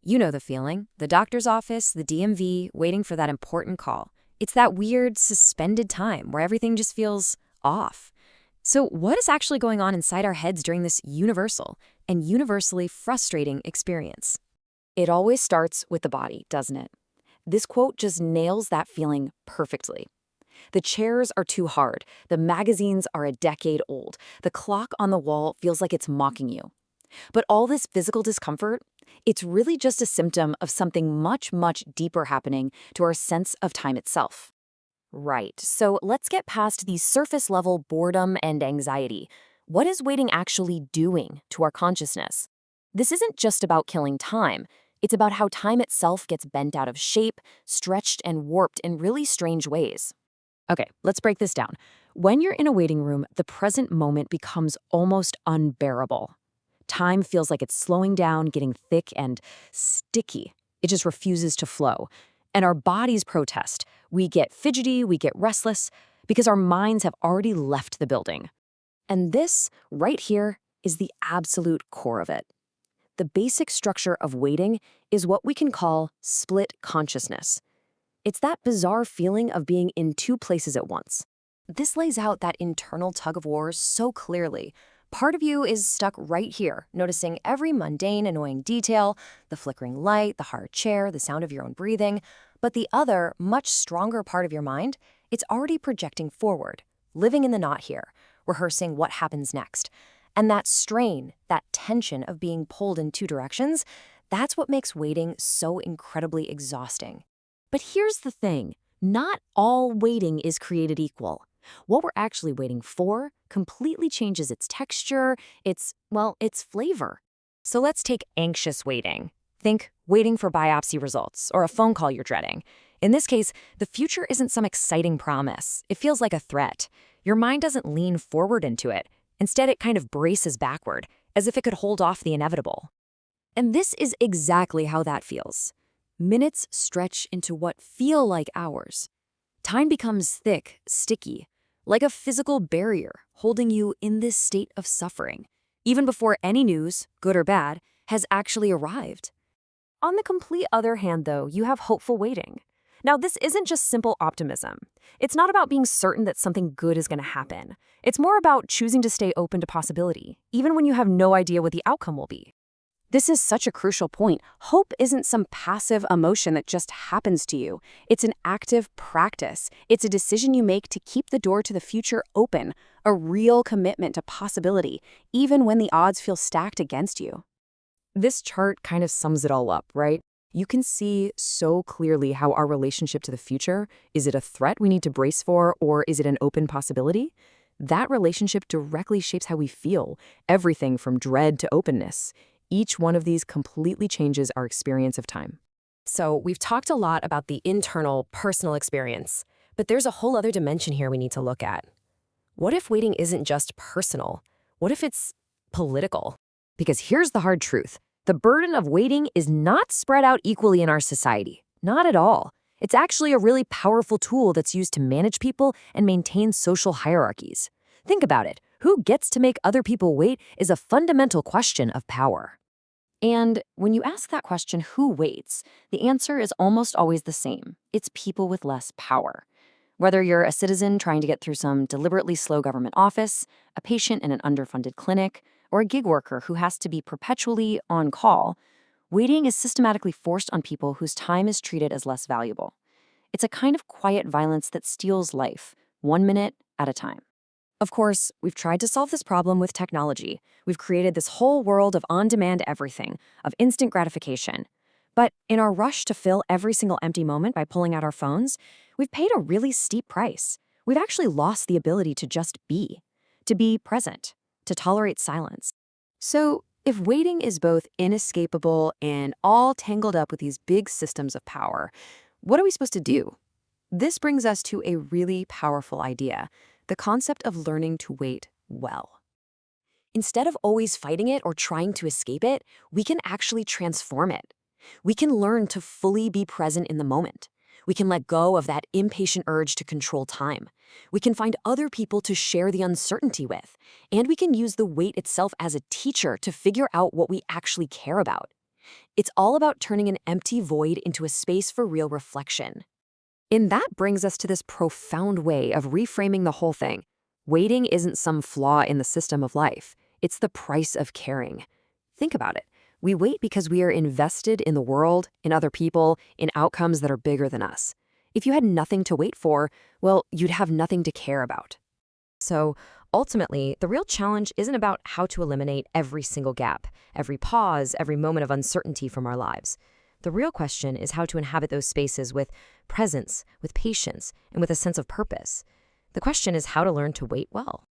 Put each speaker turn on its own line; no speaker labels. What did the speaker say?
You know the feeling. The doctor's office, the DMV, waiting for that important call. It's that weird, suspended time where everything just feels off. So what is actually going on inside our heads during this universal and universally frustrating experience? It always starts with the body, doesn't it? This quote just nails that feeling perfectly. The chairs are too hard. The magazines are a decade old. The clock on the wall feels like it's mocking you. But all this physical discomfort, it's really just a symptom of something much, much deeper happening to our sense of time itself. Right, so let's get past the surface-level boredom and anxiety. What is waiting actually doing to our consciousness? This isn't just about killing time. It's about how time itself gets bent out of shape, stretched and warped in really strange ways. Okay, let's break this down. When you're in a waiting room, the present moment becomes almost unbearable. Time feels like it's slowing down, getting thick and sticky. It just refuses to flow. And our bodies protest. We get fidgety, we get restless, because our minds have already left the building. And this, right here, is the absolute core of it. The basic structure of waiting is what we can call split consciousness. It's that bizarre feeling of being in two places at once. This lays out that internal tug-of-war so clearly. Part of you is stuck right here, noticing every mundane, annoying detail, the flickering light, the hard chair, the sound of your own breathing. But the other, much stronger part of your mind, it's already projecting forward, living in the not here, rehearsing what happens next. And that strain, that tension of being pulled in two directions, that's what makes waiting so incredibly exhausting. But here's the thing, not all waiting is created equal. What we're actually waiting for completely changes its texture, its flavor. So let's take anxious waiting. Think waiting for biopsy results or a phone call you're dreading. In this case, the future isn't some exciting promise. It feels like a threat. Your mind doesn't lean forward into it. Instead, it kind of braces backward, as if it could hold off the inevitable. And this is exactly how that feels. Minutes stretch into what feel like hours. Time becomes thick, sticky, like a physical barrier holding you in this state of suffering, even before any news, good or bad, has actually arrived. On the complete other hand, though, you have hopeful waiting. Now, this isn't just simple optimism. It's not about being certain that something good is going to happen. It's more about choosing to stay open to possibility, even when you have no idea what the outcome will be. This is such a crucial point. Hope isn't some passive emotion that just happens to you. It's an active practice. It's a decision you make to keep the door to the future open, a real commitment to possibility, even when the odds feel stacked against you. This chart kind of sums it all up, right? You can see so clearly how our relationship to the future, is it a threat we need to brace for, or is it an open possibility? That relationship directly shapes how we feel, everything from dread to openness. Each one of these completely changes our experience of time. So we've talked a lot about the internal, personal experience, but there's a whole other dimension here we need to look at. What if waiting isn't just personal? What if it's political? Because here's the hard truth. The burden of waiting is not spread out equally in our society. Not at all. It's actually a really powerful tool that's used to manage people and maintain social hierarchies. Think about it. Who gets to make other people wait is a fundamental question of power. And when you ask that question, who waits, the answer is almost always the same. It's people with less power. Whether you're a citizen trying to get through some deliberately slow government office, a patient in an underfunded clinic, or a gig worker who has to be perpetually on call, waiting is systematically forced on people whose time is treated as less valuable. It's a kind of quiet violence that steals life, 1 minute at a time. Of course, we've tried to solve this problem with technology. We've created this whole world of on-demand everything, of instant gratification. But in our rush to fill every single empty moment by pulling out our phones, we've paid a really steep price. We've actually lost the ability to just be, to be present, to tolerate silence. So, if waiting is both inescapable and all tangled up with these big systems of power, what are we supposed to do? This brings us to a really powerful idea, the concept of learning to wait well. Instead of always fighting it or trying to escape it, we can actually transform it. We can learn to fully be present in the moment. We can let go of that impatient urge to control time. We can find other people to share the uncertainty with. And we can use the wait itself as a teacher to figure out what we actually care about.
It's all about turning an empty void into a space for real reflection.
And that brings us to this profound way of reframing the whole thing. Waiting isn't some flaw in the system of life. It's the price of caring. Think about it. We wait because we are invested in the world, in other people, in outcomes that are bigger than us. If you had nothing to wait for, well, you'd have nothing to care about. So, ultimately, the real challenge isn't about how to eliminate every single gap, every pause, every moment of uncertainty from our lives. The real question is how to inhabit those spaces with presence, with patience, and with a sense of purpose. The question is how to learn to wait well.